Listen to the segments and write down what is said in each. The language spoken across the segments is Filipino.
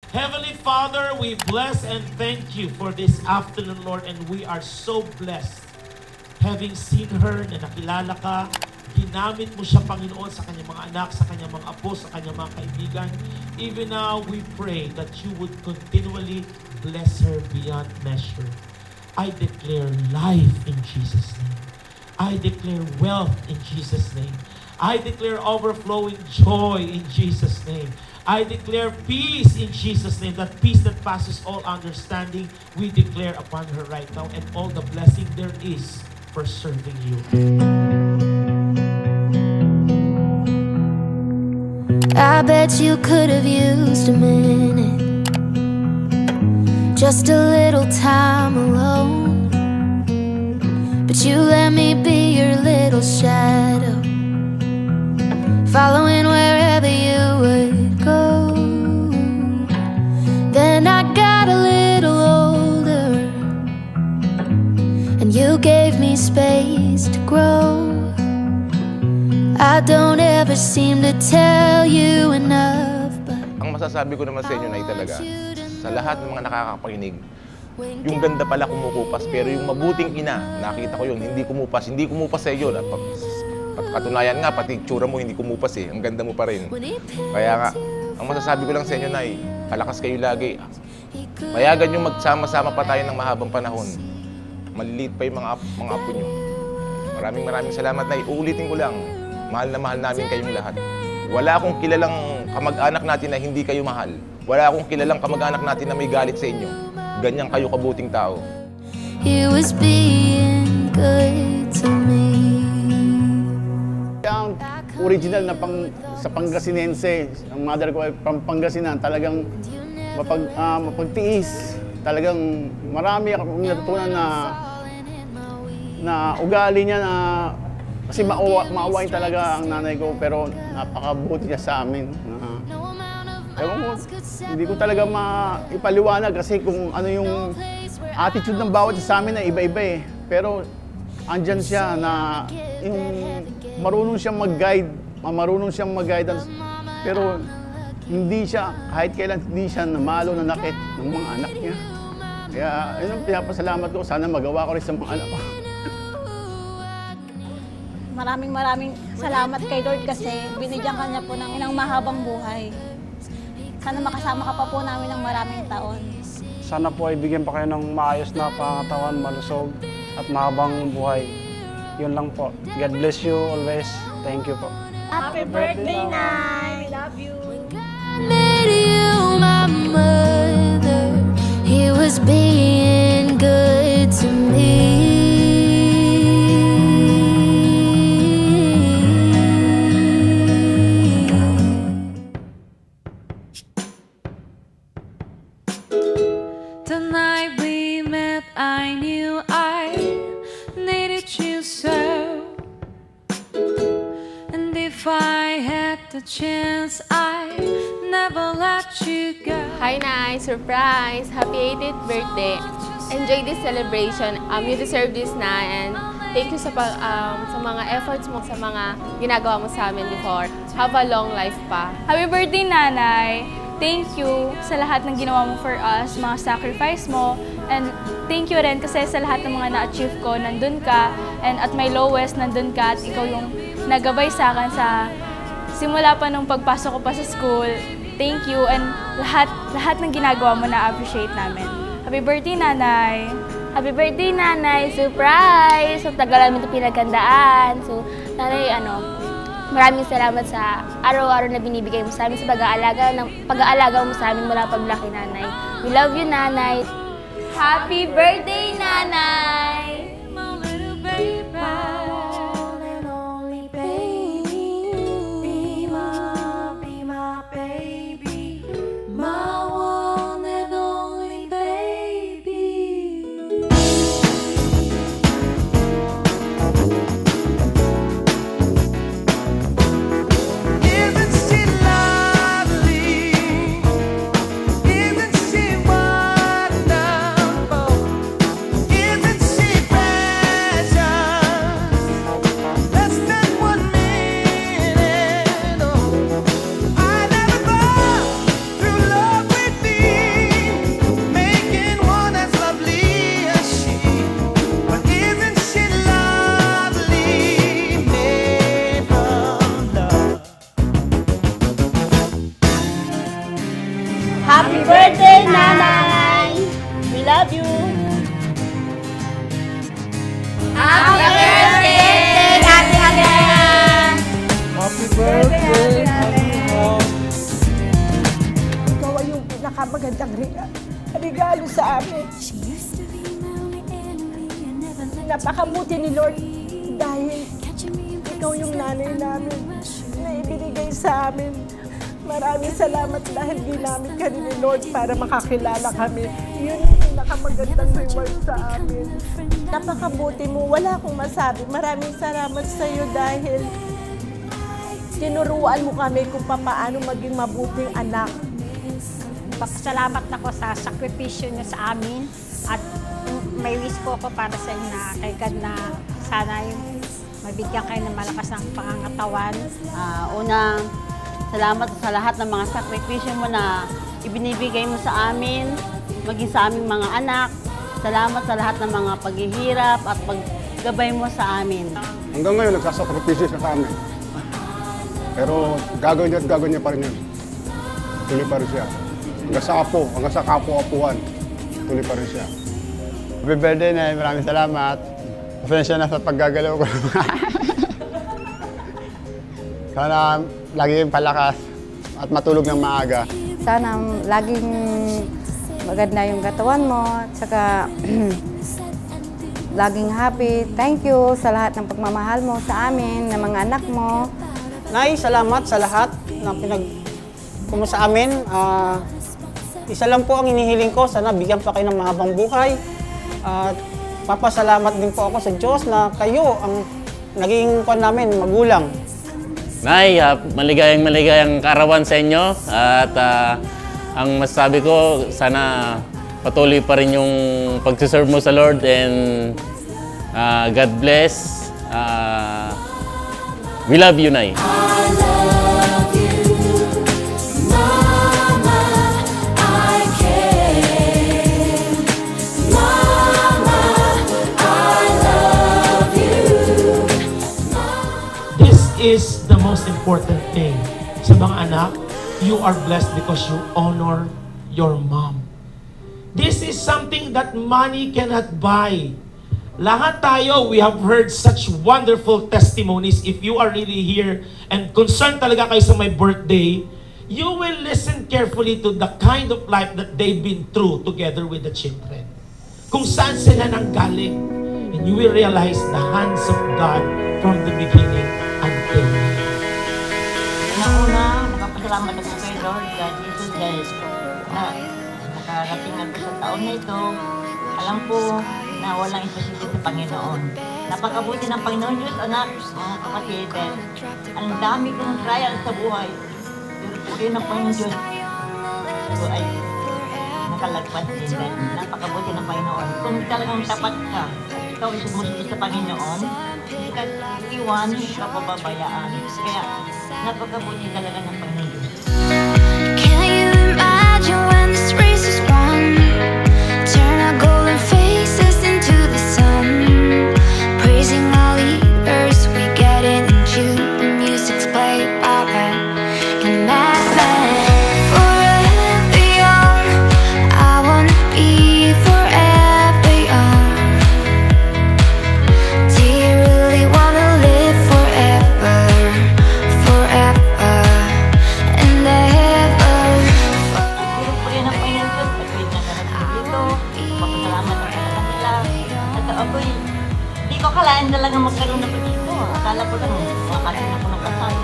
Heavenly Father, we bless and thank you for this afternoon, Lord, and we are so blessed having seen her na nakilala ka. Ginamit mo siya, Panginoon, sa kanyang mga anak, sa kanyang mga apo, sa kanyang mga kaibigan. Even now, we pray that you would continually bless her beyond measure. I declare life in Jesus' name. I declare wealth in Jesus' name. I declare overflowing joy in Jesus' name. I declare peace in Jesus' name. That peace that passes all understanding, we declare upon her right now, and all the blessing there is for serving you. I bet you could have used a minute, just a little time alone, but you let me be your little shadow, following wherever you would go. Then I got a little older, and you gave me space to grow. I don't ever seem to tell you enough, but ang masasabi ko naman sa inyo na talaga, sa lahat ng mga nakakapakinig, yung ganda pala kumukupas, pero yung mabuting ina, nakita ko yun, hindi kumupas sa iyo. Katunayan nga, pati itsura mo hindi kumupas eh, ang ganda mo pa rin. Kaya nga, ang masasabi ko lang sa inyo, Nay, palakas kayo lagi. Mayagan yung magsama-sama pa tayo ng mahabang panahon. Maliliit pa yung mga apo nyo. Maraming salamat, Nay. Uulitin ko lang, mahal na mahal namin kayong lahat. Wala akong kilalang kamag-anak natin na hindi kayo mahal. Wala akong kilalang kamag-anak natin na may galit sa inyo. Ganyan kayo kabuting tao. he was being good to me. Ang original na sa Pangasinense, ang mother ko ay Pangasinan, talagang mapagtiis. Talagang marami akong natutunan na ugali niya na kasi maawain talaga ang nanay ko, pero napakabuti niya sa amin. Ewan ko, hindi ko talaga maipaliwanag kasi kung ano yung attitude ng bawat sa amin na iba-iba eh. Pero andyan siya na yung marunong siyang mag-guide, mag-guidance. Pero hindi siya, kahit kailan hindi siya namalo na nakit ng mga anak niya. Kaya yun ang pinapasalamat ko, sana magawa ko rin sa mga anak ko. Maraming salamat kay Lord kasi binigyan ka niya po ng mahabang buhay. Sana makasama ka pa po namin ng maraming taon. Sana po ay bigyan pa kayo ng maayos na pangatawan, malusog at mahabang buhay. Yun lang po. God bless you always. Thank you po. Happy birthday, Nay! Love you! Made you my mother, he was being good to me. Tonight we met, I knew I needed you so. And if I had the chance, I'd never let you go. Hi, Nay! Surprise! Happy 80th birthday! Enjoy this celebration. You deserve this, Nay, and thank you sa mga efforts mo, sa mga ginagawa mo sa amin before. Have a long life pa. Happy birthday, Nanay! Thank you sa lahat ng ginawa mo for us, mga sacrifice mo. And thank you rin kasi sa lahat ng mga na-achieve ko, nandun ka. And at my lowest, nandun ka. At ikaw yung nagabay sa akin sa simula pa nung pagpasok ko pa sa school. Thank you. And lahat ng ginagawa mo na-appreciate namin. Happy birthday, Nanay! Happy birthday, Nanay! Surprise! So, tagal namin ito pinaghandaan. So, Nanay, maraming salamat sa araw-araw na binibigay mo sa amin sa pag-aalaga mo sa amin mula paglaki, Nanay. We love you, Nanay. Happy birthday, Nanay! My little baby. Isn't she wonderful? Isn't she Happy birthday, Nanay! We love you! Happy birthday, Ate Adrian! Happy birthday! Ikaw ay yung pinakamagandang regalo sa amin. Napakabuti ni Lord dahil ikaw yung nanay namin na ibinigay sa amin. Maraming salamat dahil ginamit ka ni Lord para makakilala kami. Yun yung pinakamagandang reward sa amin. Napakabuti mo. Wala akong masabi. Maraming salamat sa iyo dahil tinuruan mo kami kung paano maging mabuting anak. Salamat ako sa sakripisyo niyo sa amin at may wish ko ako para sa inyo na kay God na sana yung mabigyan kayo ng malakas ng pangangatawan. Unang salamat sa lahat ng mga sakripisyo mo na ibinibigay mo sa amin, maging sa aming mga anak. Salamat sa lahat ng mga paghihirap at paggabay mo sa amin. Hanggang ngayon, nagsasakripisyo siya sa amin. Pero gagawin niya pa rin yun. Tuloy pa rin siya. Hanggang sa apo, hanggang sa kapo-apuhan, tuloy pa rin siya. Happy birthday, Nay. Maraming salamat. Pasensya na sa paggagalaw ko. Sana lagi kayong palakas at matulog ng maaga. Sana laging maganda yung katawan mo at saka laging happy. Thank you sa lahat ng pagmamahal mo sa amin, ng mga anak mo. Nay, salamat sa lahat na pinagkumo sa amin. Isa lang po ang hinihiling ko, sana bigyan pa kayo ng mahabang buhay. At papasalamat din po ako sa Diyos na kayo ang naging kuwan namin, magulang. Nay, maligayang kaarawan sa inyo. At ang masasabi ko, sana patuloy pa rin yung pagsiserve mo sa Lord and God bless. We love you, Nay. Is the most important thing. Sa mga anak, you are blessed because you honor your mom. This is something that money cannot buy. Lahat tayo, we have heard such wonderful testimonies. If you are really here and concerned talaga kayo sa my birthday, you will listen carefully to the kind of life that they've been through together with the children. Kung saan sila nanggaling. And you will realize the hands of God from the beginning until now. Una, nakapasalamat ako kay Lord God Jesus dahil nakarating ako sa taon na ito. Alam ko na walang imposible sa Panginoon. Napakabuti ng Panginoon Diyos, anak, mga kapatid. Ang dami kong trial sa buhay. Pero ng Panginoon Diyos, ito ay nakalagpas din dahil napakabuti ng Panginoon. Kung talagang tapat ka, ikaw ay sumusunod sa Panginoon, hindi ka iwan, hindi ka pababayaan. Kaya napakabuti talaga ng Panginoon Diyos. Can you imagine when this race is won? Turn our golden faces into the sun, praising our leaders, we get it in June. The music's played by band and madman. Forever young, I wanna be forever young. Do you really wanna live forever, forever and ever? Puri ng Panginoon Diyos, pagpahit na karating dito, papasalamat ako sa kanila. At ako'y, di ko akalain talaga magkaroon na pa dito. Akala ko lang, makakaroon ako ng kasal.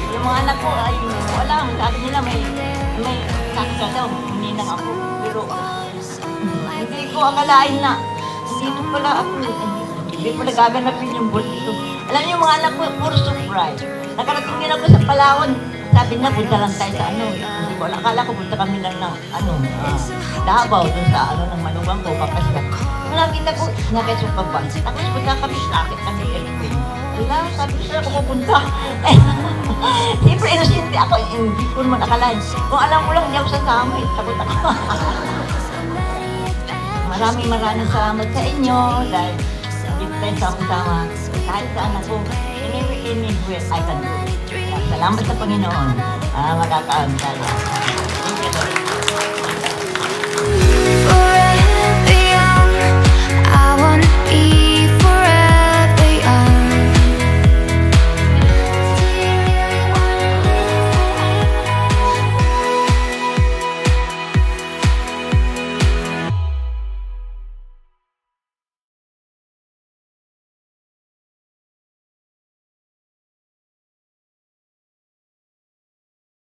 Yung mga anak ko ay, wala, sabi nila may saksa daw, hininang ako. Pero, hindi ko akalain na, dito pala ako, hindi pala gaganapin yung birth dito. Alam niyo, yung mga anak ko, puro surprise. Nakarating din ako sa Palawan. Sabi na, punta lang tayo sa ano. Hindi ko, akala ko punta kami lang ng Davao, dun sa ng manugang ko, papasya. Nakita ko, nakasya pa ba? Tapos punta kami sa akin, kami airplane. Wala, sabi ko sila, pupunta. Siyempre, inosente ako, hindi ko naman akalain. Kung alam ko lang, hindi ako sasama, takot ako. Maraming salamat sa inyo dahil hindi tayo sama-sama kahit saan ako. Anywhere I can do. Salamat sa Panginoon. Magkakaroon tayo.